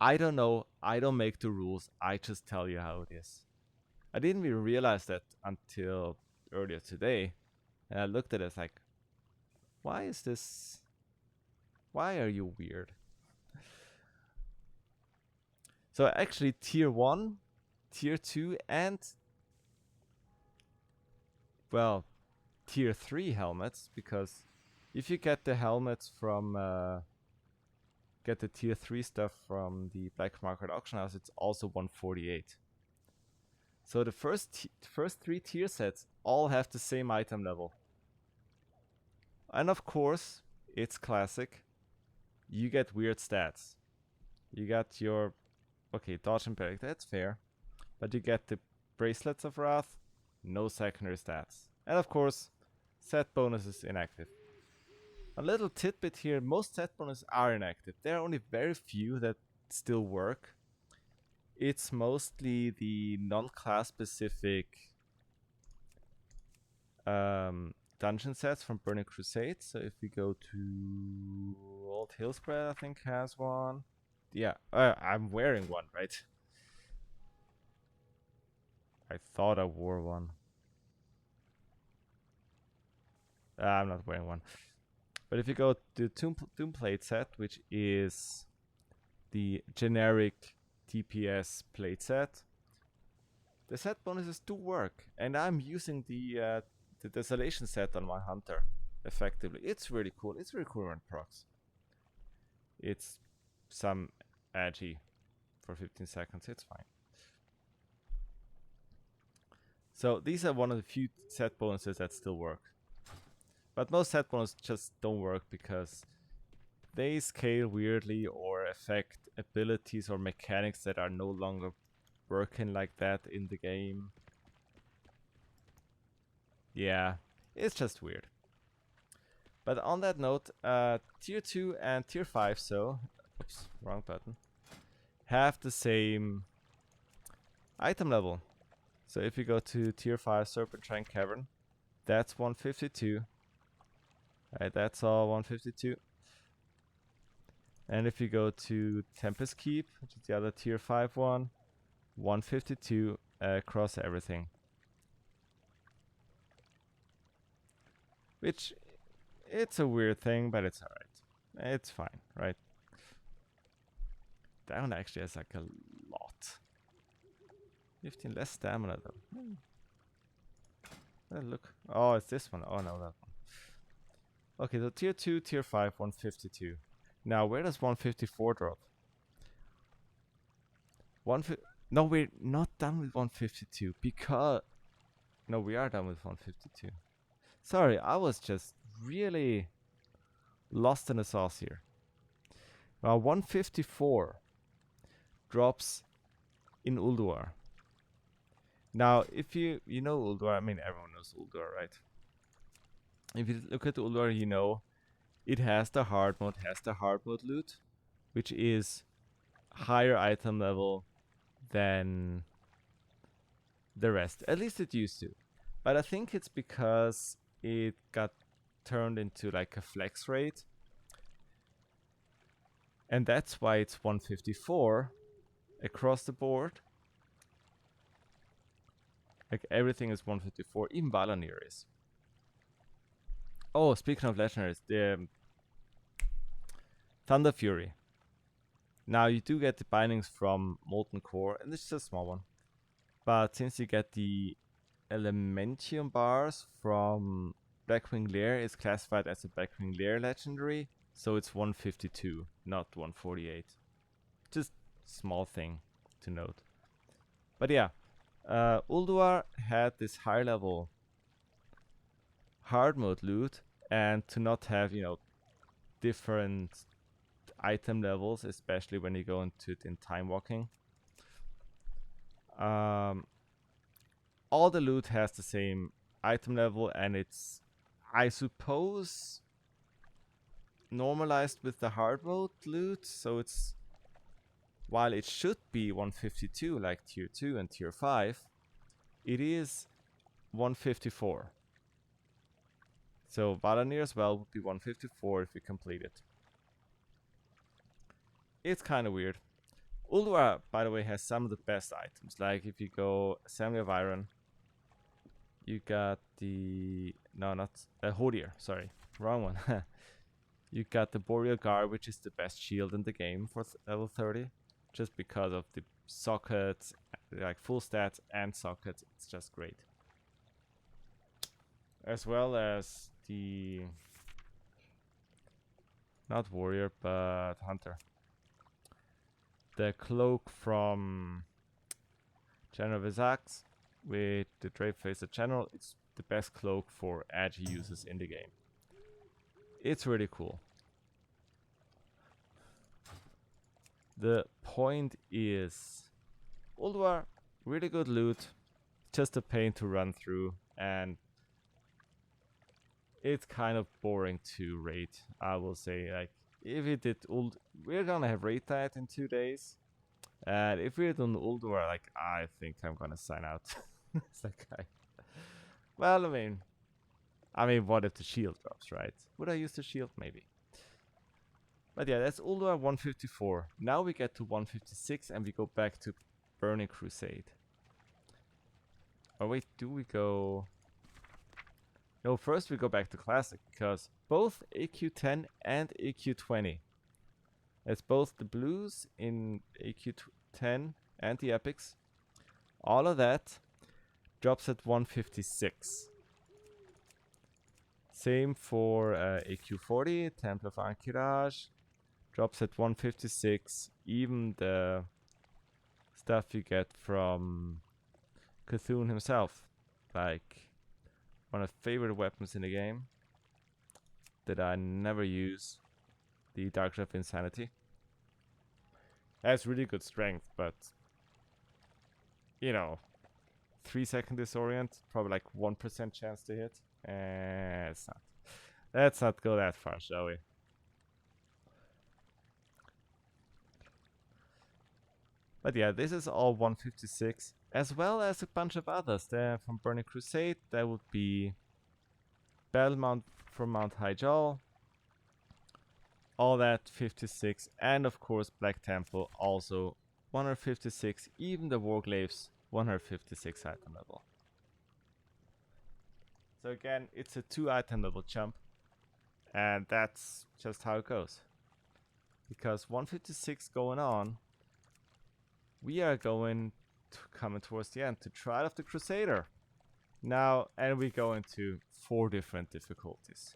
I don't know, I don't make the rules, I just tell you how it is. I didn't even realize that until earlier today, and I looked at it like, why is this, why are you weird? So actually tier 1, tier 2 and, well, tier 3 helmets, because if you get the helmets from get the tier 3 stuff from the Black Market Auction House, it's also 148. So the first 3 tier sets all have the same item level. And of course, it's classic. You get weird stats. You got your, okay, dodge and parry, that's fair. But you get the bracelets of Wrath, no secondary stats. And of course, set bonuses inactive. A little tidbit here, most set bonuses are inactive. There are only very few that still work. It's mostly the non-class specific dungeon sets from Burning Crusade. So if we go to Old Hillspread, I think has one. Yeah, I'm wearing one, right? I thought I wore one. I'm not wearing one. But if you go to Doomplate set, which is the generic TPS plate set, the set bonuses do work. And I'm using the Desolation set on my Hunter effectively. It's really cool. It's really cool on procs. It's some agi for 15 seconds. It's fine. So these are one of the few set bonuses that still work. But most set bonuses just don't work because they scale weirdly or affect abilities or mechanics that are no longer working like that in the game. Yeah, it's just weird. But on that note, tier 2 and tier 5, so, oops, wrong button, have the same item level. So if you go to tier 5 Serpentine Cavern, that's 152. Right, that's all 152. And if you go to Tempest Keep, which is the other tier 5 one, 152 across everything. Which, it's a weird thing, but it's alright. It's fine, right? That one actually has like a lot. 15 less stamina though. Look. Oh, it's this one. Oh no, that one. Okay, so tier 2, tier 5, 152. Now, where does 154 drop? No, we're not done with 152 because... No, we are done with 152. Sorry, I was just really lost in the sauce here. Now, 154 drops in Ulduar. Now, if you know Ulduar, I mean, everyone knows Ulduar, right? If you look at Ulduar, you know it has the hard mode loot, which is higher item level than the rest. At least it used to. But I think it's because it got turned into like a flex rate. And that's why it's 154 across the board. Like everything is 154, even Valanir is. Oh, speaking of legendaries, the Thunder Fury. Now you do get the bindings from Molten Core, and this is a small one. But since you get the Elementium bars from Blackwing Lair, it's classified as a Blackwing Lair legendary, so it's 152, not 148. Just small thing to note. But yeah, Ulduar had this high level hard mode loot, and to not have, you know, different item levels, especially when you go into it in time walking. All the loot has the same item level, and it's, I suppose, normalized with the hard mode loot, so it's, while it should be 152 like tier 2 and tier 5, it is 154. So Valanir as well would be 154 if you complete it. It's kind of weird. Ulduar, by the way, has some of the best items. Like if you go Assembly of Iron, you got the... No, not... Hodier, sorry. Wrong one. You got the Boreal Guard, which is the best shield in the game for level 30. Just because of the sockets, like full stats and sockets. It's just great. As well as the... Not Warrior, but Hunter. The cloak from General Vizax with the Drape Face of General. It's the best cloak for Agi users in the game. It's really cool. The point is, Ulduar, really good loot, just a pain to run through, and it's kind of boring to raid, I will say. Like, if we did we're gonna have raid that in 2 days, and if we're done Ulduar, like, I think I'm gonna sign out. It's like, well, I mean, what if the shield drops, right? Would I use the shield? Maybe. But yeah, that's Ulduar 154. Now we get to 156 and we go back to Burning Crusade. Or wait, do we go... No, first we go back to Classic, because both AQ10 and AQ20, it's both the blues in AQ10 and the Epixx, all of that drops at 156. Same for AQ40, Temple of Ankiraj, drops at 156. Even the stuff you get from Cthulhu himself like one of my favorite weapons in the game that I never use, the Dark of Insanity. It has really good strength, but you know, 3-second disorient, probably like 1% chance to hit. It's not. Let's not go that far, shall we? But yeah, this is all 156, as well as a bunch of others. There from Burning Crusade, that would be Belmont from Mount Hyjal, all that 56, and of course Black Temple also 156, even the Warglaves 156 item level. So again, it's a 2 item level jump, and that's just how it goes. Because 156 going on, we are going to coming towards the end to Trial of the Crusader. Now, and we go into 4 different difficulties.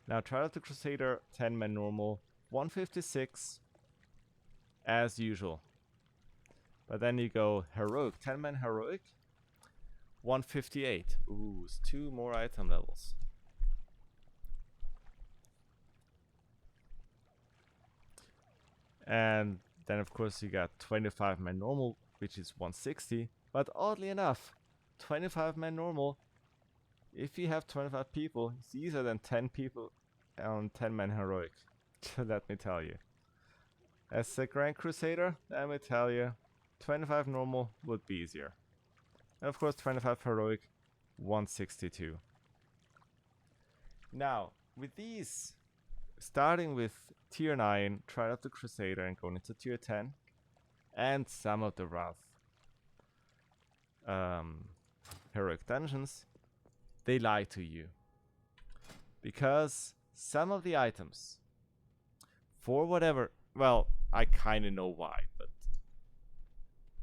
Now, Trial of the Crusader, 10-man normal, 156, as usual. But then you go Heroic, 10-man Heroic, 158. Ooh, it's 2 more item levels. And then, of course, you got 25-man normal, which is 160. But oddly enough, 25-man normal, if you have 25 people, it's easier than 10 people on 10-man heroic. Let me tell you. As a Grand Crusader, let me tell you, 25 normal would be easier. And of course, 25 heroic, 162. Now, with these, starting with tier 9, Trial of the Crusader, and going into tier 10, and some of the Wrath heroic dungeons, they lie to you. Because some of the items, for whatever, well, I kinda know why, but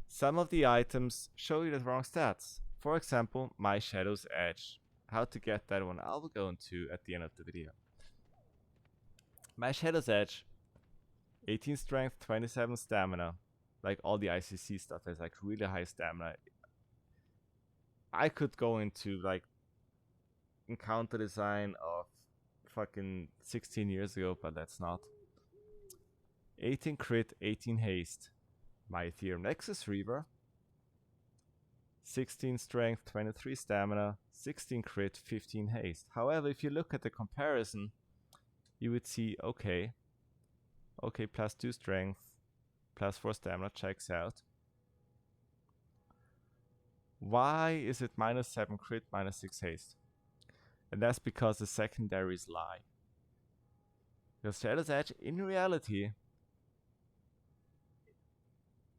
some of the items show you the wrong stats. For example, My Shadow's Edge. How to get that one, I will go into at the end of the video. My Shadow's Edge, 18 strength, 27 stamina. Like all the ICC stuff is like really high stamina. I could go into like encounter design of fucking 16 years ago, but that's not. 18 crit, 18 haste. My Ethereum Nexus Reaver. 16 strength, 23 stamina, 16 crit, 15 haste. However, if you look at the comparison, you would see, okay, plus 2 strength, plus 4 stamina checks out. Why is it minus 7 crit, minus 6 haste? And that's because the secondaries lie. Because Shadow's Edge, in reality,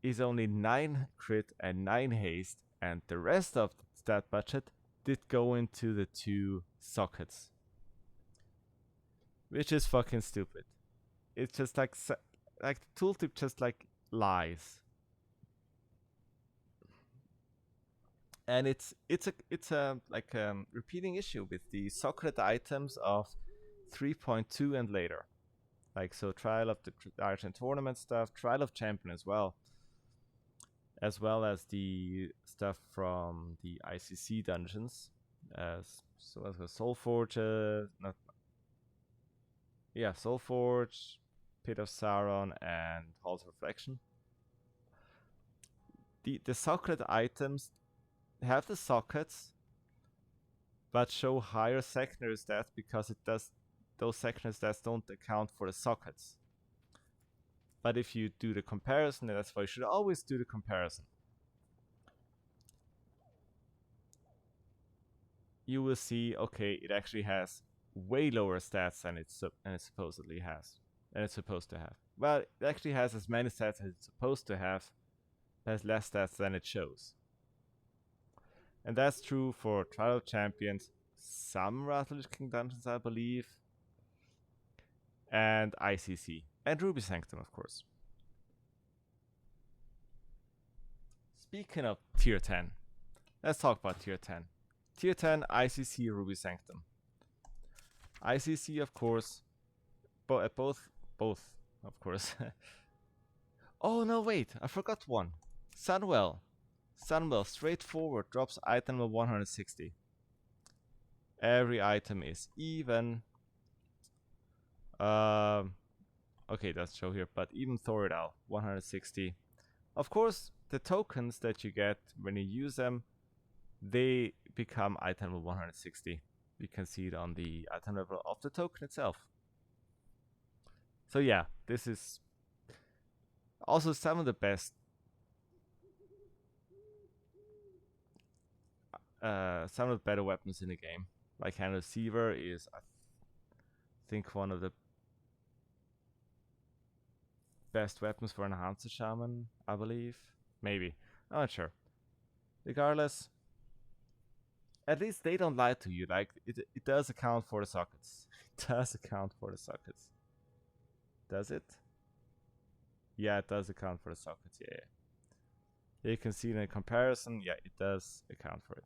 is only 9 crit and 9 haste, and the rest of the stat budget did go into the 2 sockets. Which is fucking stupid. It's just like the tooltip just like lies. And it's a like repeating issue with the socket items of 3.2 and later. Like so Trial of the Argent Tournament stuff, Trial of Champion as well as the stuff from the ICC dungeons, so as Soulforge, Soulforge, Pit of Sauron, and Halls of Reflection. The socket items have the sockets, but show higher secondary stats because those secondary stats don't account for the sockets. But if you do the comparison, and that's why you should always do the comparison, you will see, okay, it actually has way lower stats than it supposedly has, and it's supposed to have. Well, it actually has as many stats as it's supposed to have, but has less stats than it shows. And that's true for Trial of Champions, some Wrath of the Lich King dungeons, I believe, and ICC. And Ruby Sanctum, of course. Speaking of tier 10, let's talk about tier 10. Tier 10, ICC, Ruby Sanctum. ICC, of course, both, of course. Oh no, wait, I forgot one. Sunwell. Sunwell, straightforward, drops item of 160. Every item is even. Okay, doesn't show here, but even Thoridal, 160. Of course, the tokens that you get when you use them, they become item level 160. You can see it on the item level of the token itself. So yeah, this is also some of the best some of the better weapons in the game. Like Hand of Seaver is, I think, one of the best weapons for Enhancer Shaman, I believe. Maybe. I'm not sure. Regardless, at least they don't lie to you. Like, it does account for the sockets. It does account for the sockets. Does it? Yeah, it does account for the sockets. Yeah. You can see in a comparison, yeah, it does account for it.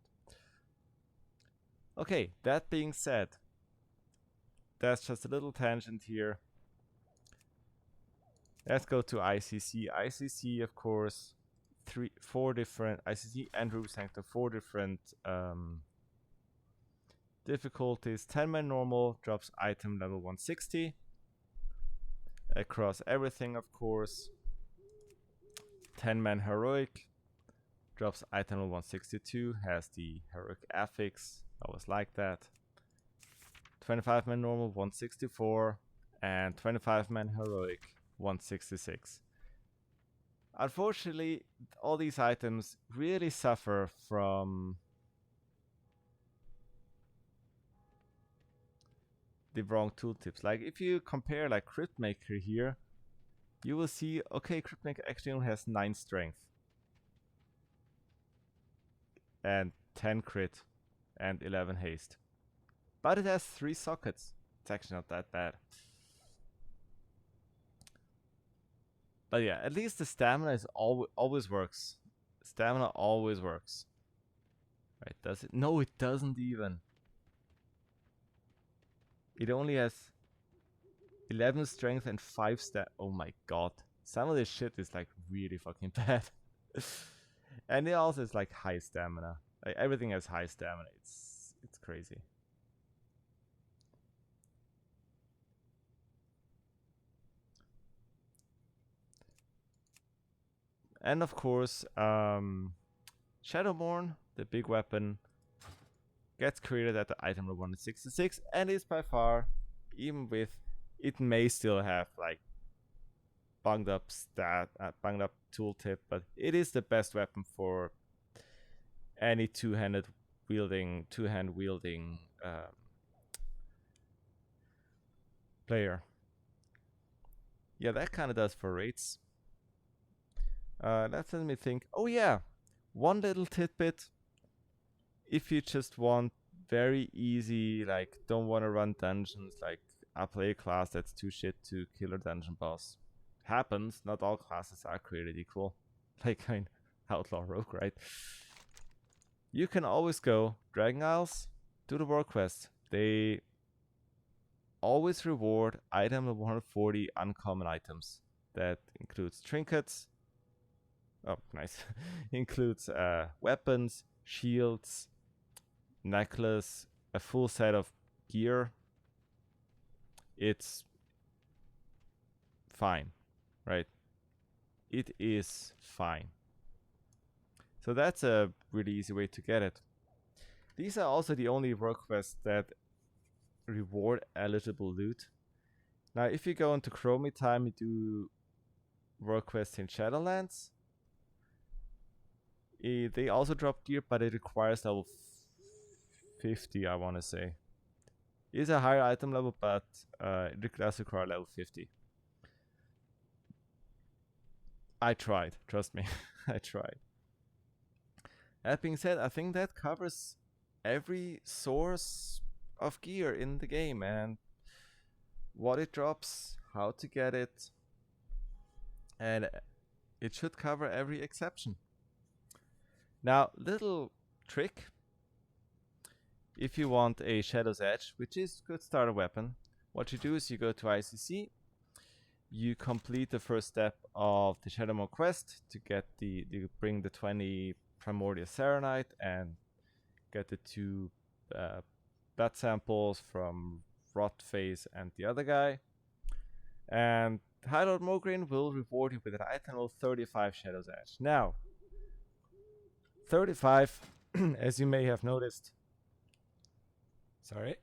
Okay, that being said, that's just a little tangent here. Let's go to ICC. ICC, of course, 4 different ICC and Ruby Sanctum, 4 different difficulties. 10-man normal drops item level 160 across everything, of course. 10-man heroic drops item level 162, has the heroic affix. Always like that. 25-man normal 164 and 25-man heroic 166. Unfortunately, all these items really suffer from the wrong tooltips. Like, if you compare like Cryptmaker here, you will see, okay, Cryptmaker actually only has 9 strength and 10 crit and 11 haste, but it has 3 sockets. It's actually not that bad. But yeah, at least the stamina is always works. Stamina always works. Right, does it? No, it doesn't even. It only has 11 strength and 5 stat. Oh my god. Some of this shit is like really fucking bad. And it also is like high stamina. Like, everything has high stamina. It's crazy. And of course, Shadowborn, the big weapon, gets created at the item level 166 and is by far, even with, it may still have like bunged up tooltip, but it is the best weapon for any two-hand wielding player. Yeah, that kind of does for rates. Let me think. Oh yeah, one little tidbit. If you just want very easy, like, don't want to run dungeons, like, I play a class that's too shit to kill a dungeon boss. Happens, not all classes are created equal. Like, I mean, Outlaw Rogue, right? You can always go Dragon Isles, do the world quest. They always reward item of 140 uncommon items. That includes trinkets. Oh, nice. Includes weapons, shields, necklace, a full set of gear. It's fine, right? It is fine. So that's a really easy way to get it. These are also the only world quests that reward eligible loot. Now, if you go into Chromie time, you do world quests in Shadowlands. They also drop gear, but it requires level 50, I want to say. It is a higher item level, but it does require level 50. I tried, trust me. I tried. That being said, I think that covers every source of gear in the game and what it drops, how to get it, and it should cover every exception. Now, little trick. If you want a Shadow's Edge, which is a good starter weapon, what you do is you go to ICC, you complete the first step of the Shadowmore quest to get bring the 20 Primordial Serenite and get the 2 blood samples from Rotface and the other guy. And High Lord Mogrin will reward you with an item of 35 Shadow's Edge. Now, 35, as you may have noticed. Sorry.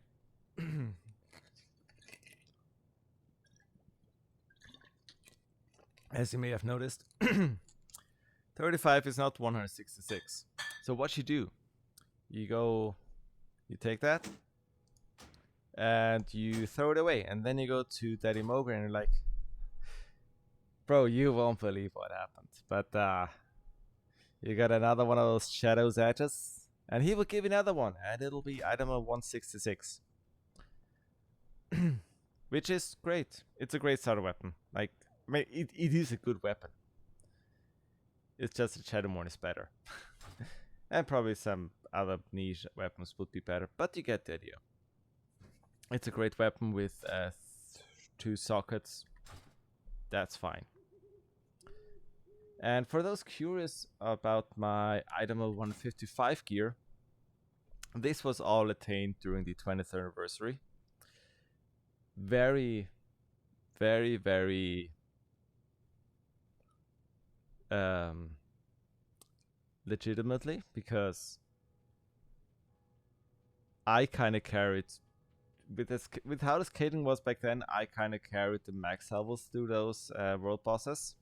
As you may have noticed, 35 is not 166. So what you do, you take that, and you throw it away, and then you go to Daddy Mogren and you're like, bro, you won't believe what happened, but you got another one of those Shadow's Edges, and he will give you another one, and it'll be item of 166. Which is great. It's a great starter weapon. Like, I mean, it is a good weapon. It's just that Shadowmourne is better. And probably some other niche weapons would be better, but you get the idea. It's a great weapon with 2 sockets. That's fine. And for those curious about my item of 155 gear, this was all attained during the 20th anniversary. Very, very, very legitimately, because I kind of carried with how the scaling was back then. I kind of carried the max levels through those world bosses,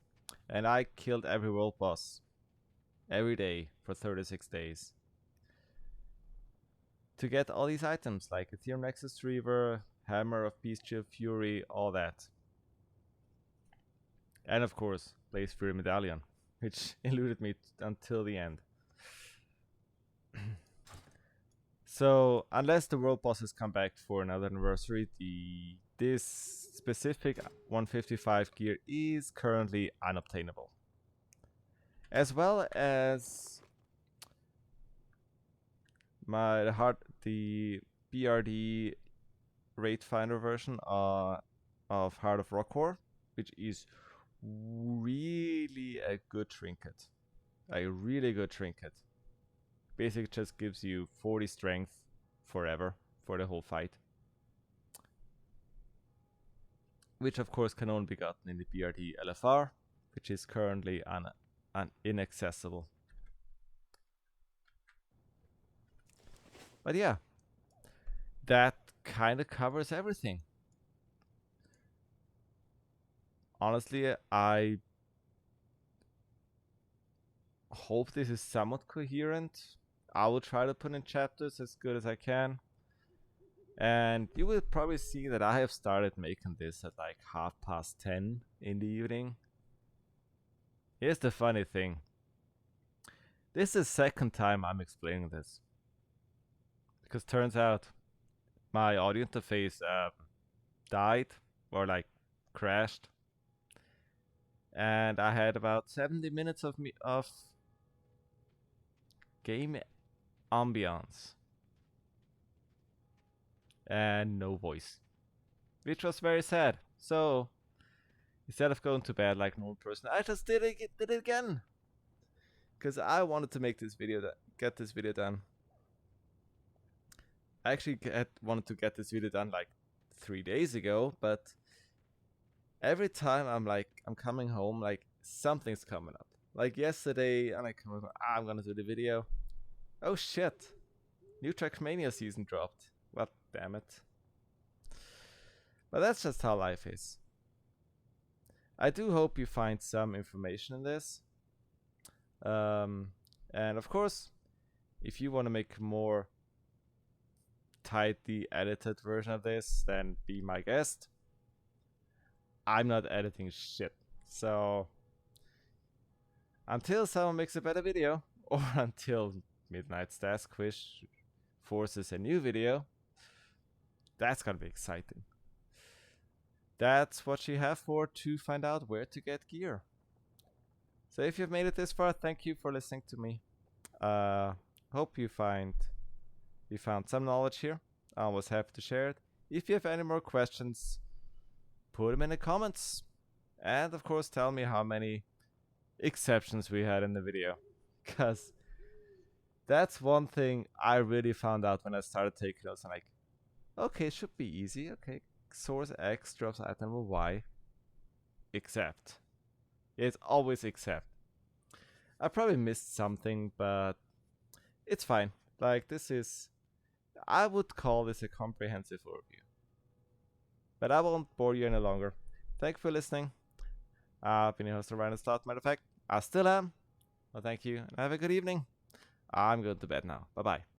and I killed every world boss every day for 36 days to get all these items like Ethereum Nexus Reaver, Hammer of Bestial Fury, all that, and of course Blaze Fury Medallion, which eluded me until the end. So unless the world bosses come back for another anniversary, this specific 155 gear is currently unobtainable. As well as the BRD Raid Finder version of Heart of Rockcore, which is really a good trinket. A really good trinket. Basically just gives you 40 strength forever for the whole fight. Which of course can only be gotten in the BRD LFR, which is currently inaccessible. But yeah, that kind of covers everything. Honestly, I hope this is somewhat coherent. I will try to put in chapters as good as I can. And you will probably see that I have started making this at like 10:30 in the evening. Here's the funny thing. This is the second time I'm explaining this. Because turns out my audio interface died or like crashed. And I had about 70 minutes of game ambience and no voice, which was very sad. So instead of going to bed like a normal person, I just did it again, because I wanted to make this video, get this video done. I actually wanted to get this video done like 3 days ago, but every time I'm coming home, like something's coming up. Like yesterday, I'm gonna do the video. Oh shit! New Trackmania season dropped. Well, damn it. But that's just how life is. I do hope you find some information in this. And of course, if you want to make more tightly edited version of this, then be my guest. I'm not editing shit. So until someone makes a better video, or until Midnight's Task Quiz forces a new video, that's gonna be exciting. That's what you have for to find out where to get gear. So if you've made it this far, thank you for listening to me. Hope you found some knowledge here. I was happy to share it. If you have any more questions, put them in the comments. And of course, tell me how many exceptions we had in the video. Because That's one thing I really found out when I started taking notes. I'm like, okay, it should be easy. Okay, source X drops item number Y. Except. It's always except. I probably missed something, but it's fine. Like, this is, I would call this a comprehensive overview. But I won't bore you any longer. Thank you for listening. I've been your host, Ryan Stott. Matter of fact, I still am. Well, thank you, and have a good evening. I'm going to bed now. Bye-bye.